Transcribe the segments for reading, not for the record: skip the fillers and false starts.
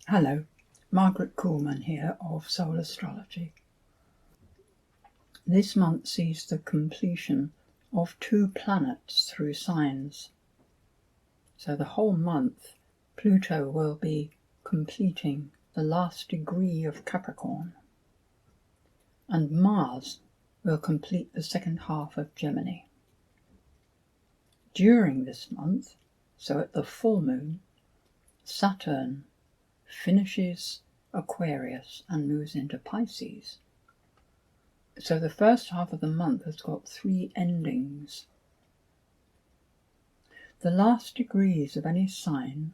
Hello, Margaret Coolman here of Soul Astrology. This month sees the completion of 2 planets through signs. So the whole month, Pluto will be completing the last degree of Capricorn, and Mars will complete the second half of Gemini. During this month, so at the full moon, Saturn finishes Aquarius and moves into Pisces. So the first half of the month has got 3 endings. The last degrees of any sign,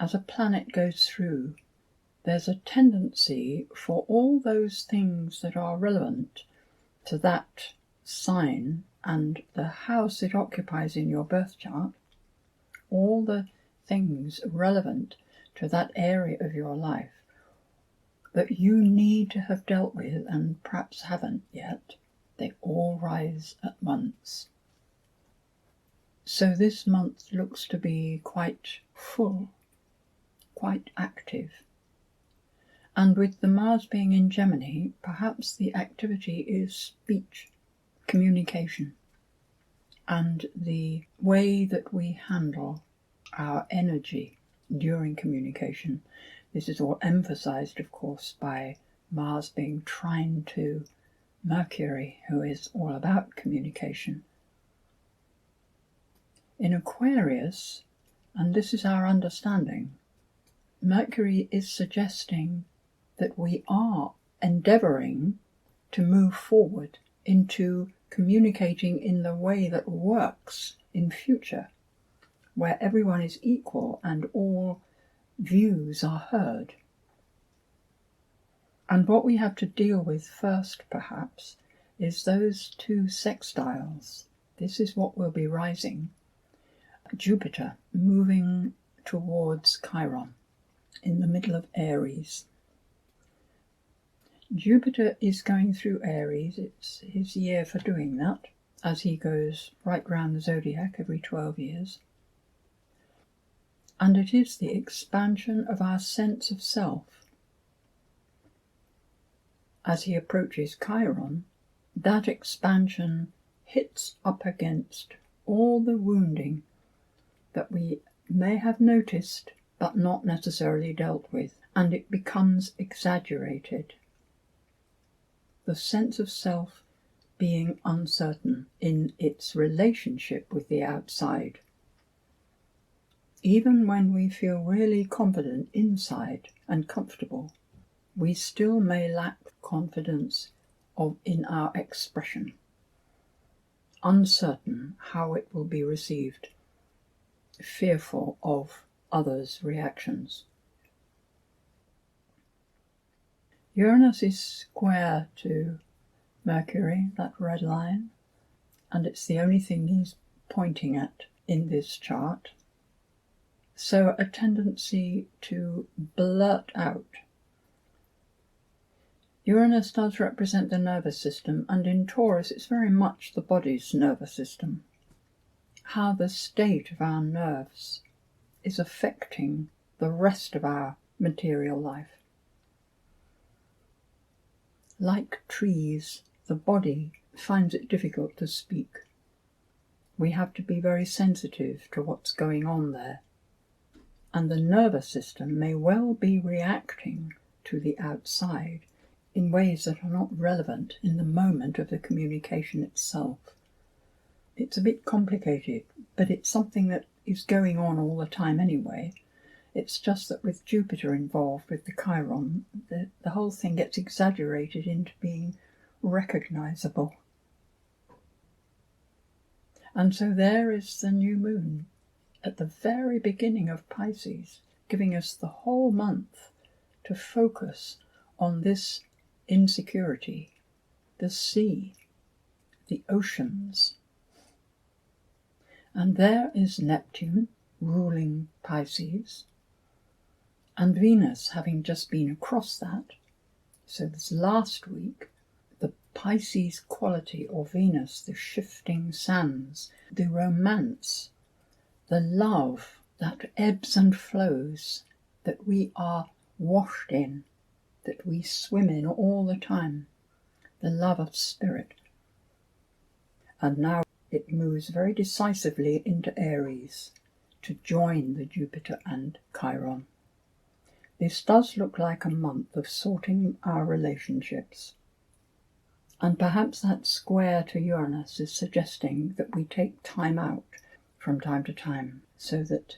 as a planet goes through, there's a tendency for all those things that are relevant to that sign and the house it occupies in your birth chart, all the things relevant to that area of your life that you need to have dealt with and perhaps haven't yet, they all rise at once. So this month looks to be quite full, quite active. And with the Mars being in Gemini, perhaps the activity is speech, communication, and the way that we handle our energy during communication. This is all emphasized, of course, by Mars being trine to Mercury, who is all about communication. In Aquarius, and this is our understanding, Mercury is suggesting that we are endeavoring to move forward into communicating in the way that works in future, where everyone is equal and all views are heard. And what we have to deal with first, perhaps, is those 2 sextiles. This is what will be rising. Jupiter moving towards Chiron in the middle of Aries. Jupiter is going through Aries. It's his year for doing that, as he goes right round the zodiac every 12 years. And it is the expansion of our sense of self. As he approaches Chiron, that expansion hits up against all the wounding that we may have noticed but not necessarily dealt with, and it becomes exaggerated. The sense of self being uncertain in its relationship with the outside. Even when we feel really confident inside and comfortable, we still may lack confidence in our expression, uncertain how it will be received, fearful of others' reactions. Uranus is square to Mercury, that red line, and it's the only thing he's pointing at in this chart. So a tendency to blurt out. Uranus does represent the nervous system, and in Taurus it's very much the body's nervous system. How the state of our nerves is affecting the rest of our material life. Like trees, the body finds it difficult to speak. We have to be very sensitive to what's going on there. And the nervous system may well be reacting to the outside in ways that are not relevant in the moment of the communication itself. It's a bit complicated, but it's something that is going on all the time anyway. It's just that with Jupiter involved with the Chiron, the whole thing gets exaggerated into being recognizable. And so there is the new moon at the very beginning of Pisces, giving us the whole month to focus on this insecurity, the sea, the oceans. And there is Neptune ruling Pisces, and Venus having just been across that. So this last week, the Pisces quality of Venus, the shifting sands, the romance, the love that ebbs and flows, that we are washed in, that we swim in all the time, the love of spirit. And now it moves very decisively into Aries to join the Jupiter and Chiron. This does look like a month of sorting our relationships. And perhaps that square to Uranus is suggesting that we take time out from time to time so that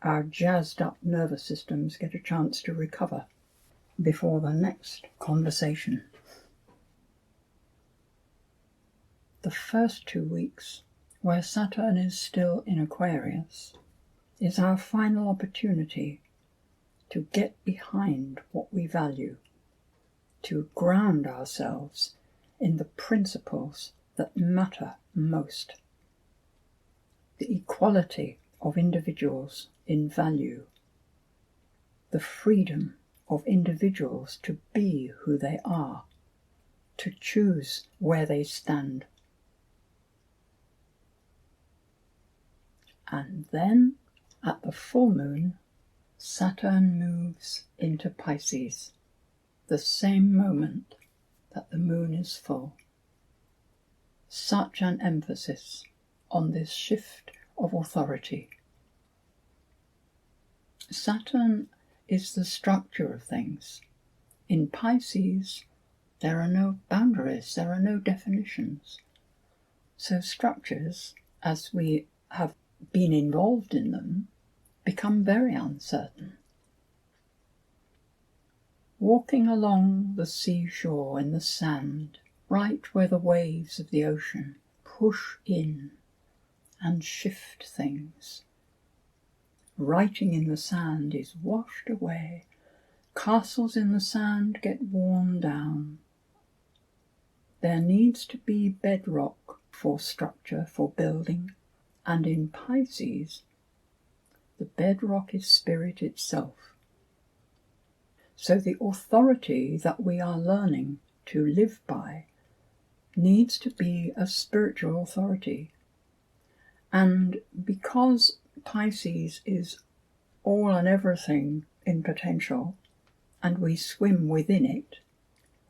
our jazzed up nervous systems get a chance to recover before the next conversation. The first 2 weeks, where Saturn is still in Aquarius, is our final opportunity to get behind what we value, to ground ourselves in the principles that matter most. The equality of individuals in value, the freedom of individuals to be who they are, to choose where they stand. And then, at the full moon, Saturn moves into Pisces, the same moment that the moon is full. Such an emphasis on this shift of authority. Saturn is the structure of things. In Pisces, there are no boundaries, there are no definitions. So structures, as we have been involved in them, become very uncertain. Walking along the seashore in the sand, right where the waves of the ocean push in and shift things. Writing in the sand is washed away. Castles in the sand get worn down. There needs to be bedrock for structure, for building, and in Pisces, the bedrock is spirit itself. So the authority that we are learning to live by needs to be a spiritual authority. And because Pisces is all and everything in potential, and we swim within it,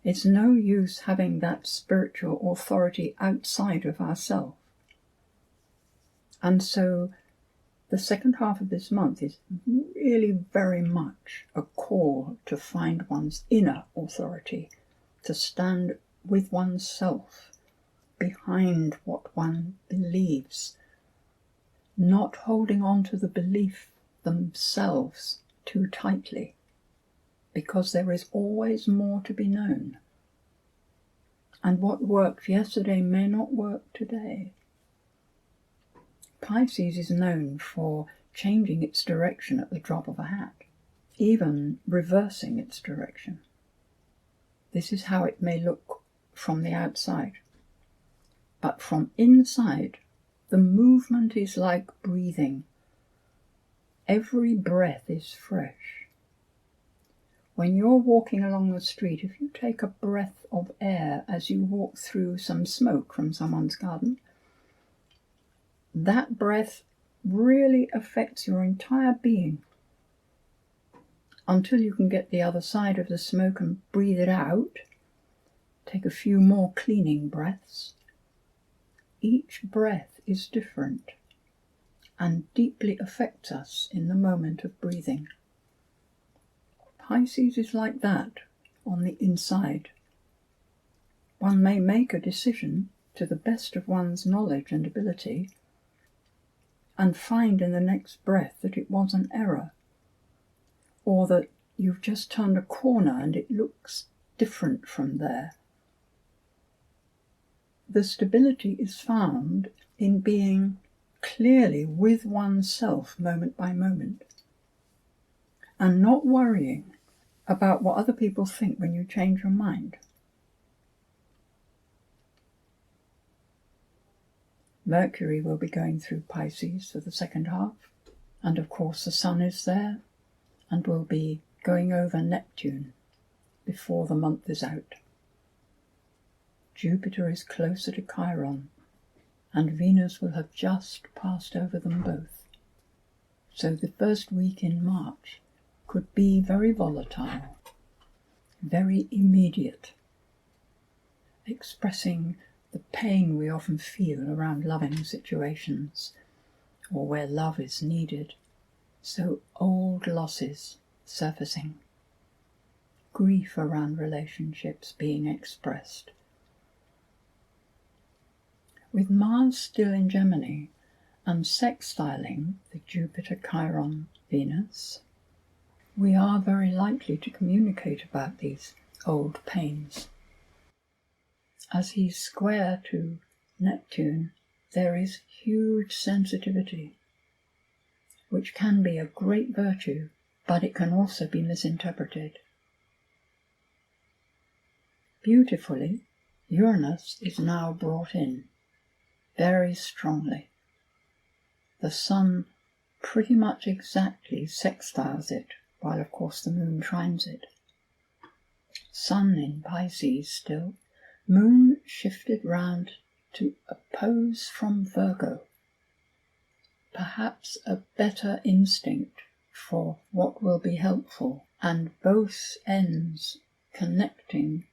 it's no use having that spiritual authority outside of ourselves. And so the second half of this month is really very much a call to find one's inner authority, to stand with oneself, behind what one believes, not holding on to the belief themselves too tightly, because there is always more to be known. And what worked yesterday may not work today. Pisces is known for changing its direction at the drop of a hat, even reversing its direction. This is how it may look from the outside. But from inside, the movement is like breathing. Every breath is fresh. When you're walking along the street, if you take a breath of air as you walk through some smoke from someone's garden, that breath really affects your entire being until you can get the other side of the smoke and breathe it out. Take a few more cleaning breaths. Each breath is different and deeply affects us in the moment of breathing. Pisces is like that on the inside. One may make a decision to the best of one's knowledge and ability and find in the next breath that it was an error, or that you've just turned a corner and it looks different from there. The stability is found in being clearly with oneself moment by moment, and not worrying about what other people think when you change your mind. Mercury will be going through Pisces for the second half, and of course the Sun is there and will be going over Neptune before the month is out. Jupiter is closer to Chiron, and Venus will have just passed over them both. So the first week in March could be very volatile, very immediate, expressing the pain we often feel around loving situations or where love is needed. So old losses surfacing, grief around relationships being expressed. With Mars still in Gemini and sextiling the Jupiter-Chiron Venus, we are very likely to communicate about these old pains. As he's square to Neptune, there is huge sensitivity, which can be a great virtue, but it can also be misinterpreted. Beautifully, Uranus is now brought in very strongly. The Sun pretty much exactly sextiles it, while of course the Moon trines it. Sun in Pisces still, Moon shifted round to oppose from Virgo. Perhaps a better instinct for what will be helpful, and both ends connecting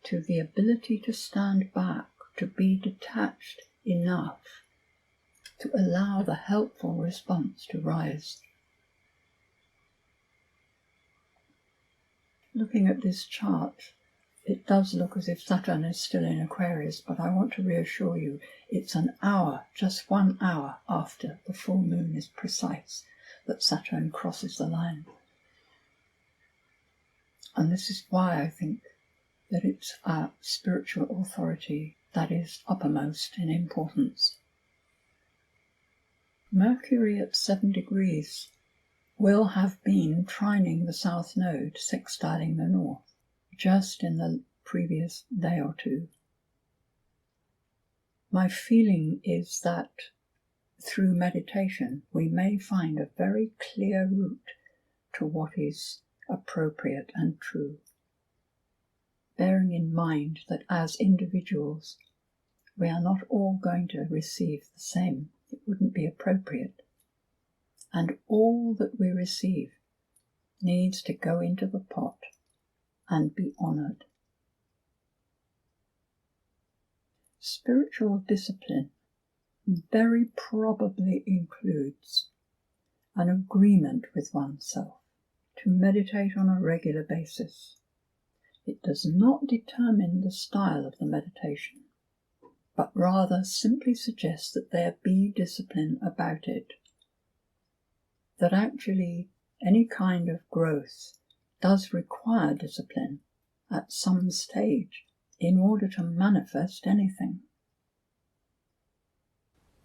to the ability to stand back, to be detached enough to allow the helpful response to rise. Looking at this chart, it does look as if Saturn is still in Aquarius, but I want to reassure you, it's an hour, just 1 hour after the full moon is precise, that Saturn crosses the line. And this is why I think that it's our spiritual authority that is uppermost in importance. Mercury at 7 degrees will have been trining the south node, sextiling the north, just in the previous day or two. My feeling is that through meditation we may find a very clear route to what is appropriate and true, bearing in mind that as individuals we are not all going to receive the same. It wouldn't be appropriate. And all that we receive needs to go into the pot and be honoured. Spiritual discipline very probably includes an agreement with oneself to meditate on a regular basis. It does not determine the style of the meditation, but rather simply suggests that there be discipline about it. That actually any kind of growth does require discipline at some stage in order to manifest anything.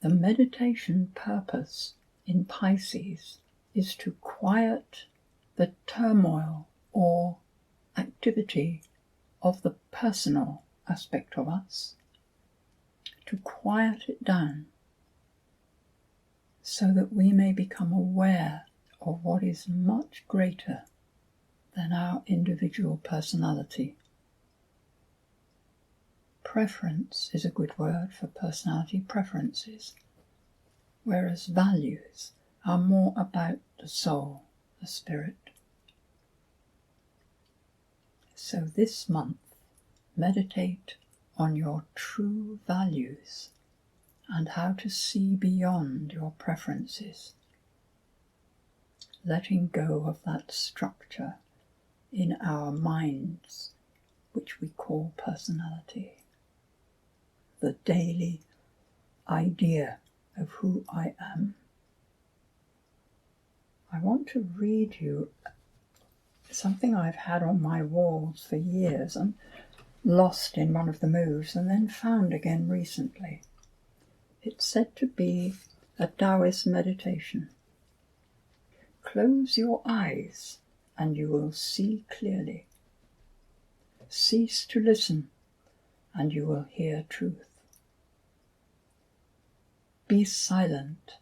The meditation purpose in Pisces is to quiet the turmoil or activity of the personal aspect of us, to quiet it down so that we may become aware of what is much greater than our individual personality. Preference is a good word for personality preferences, whereas values are more about the soul, the spirit. So this month, meditate on your true values and how to see beyond your preferences, letting go of that structure in our minds which we call personality, the daily idea of who I am. I want to read you something I've had on my walls for years and lost in one of the moves and then found again recently. It's said to be a Taoist meditation. Close your eyes and you will see clearly. Cease to listen and you will hear truth. Be silent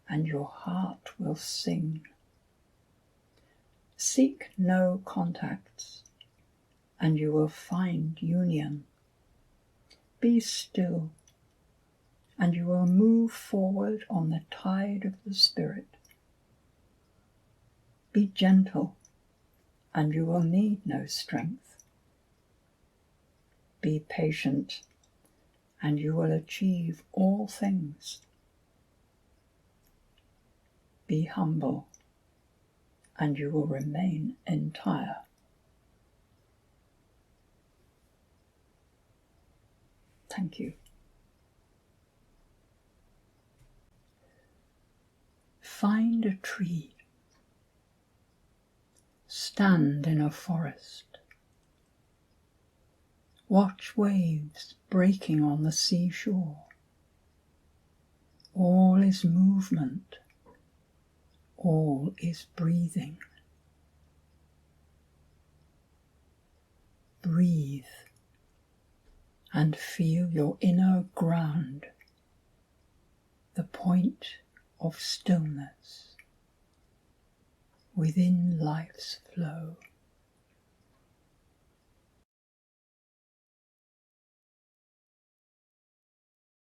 and your heart will sing. Seek no contacts and you will find union. Be still and you will move forward on the tide of the spirit. Be gentle, and you will need no strength. Be patient, and you will achieve all things. Be humble, and you will remain entire. Thank you. Find a tree. Stand in a forest. Watch waves breaking on the seashore. All is movement. All is breathing. Breathe and feel your inner ground, the point of stillness within life's flow.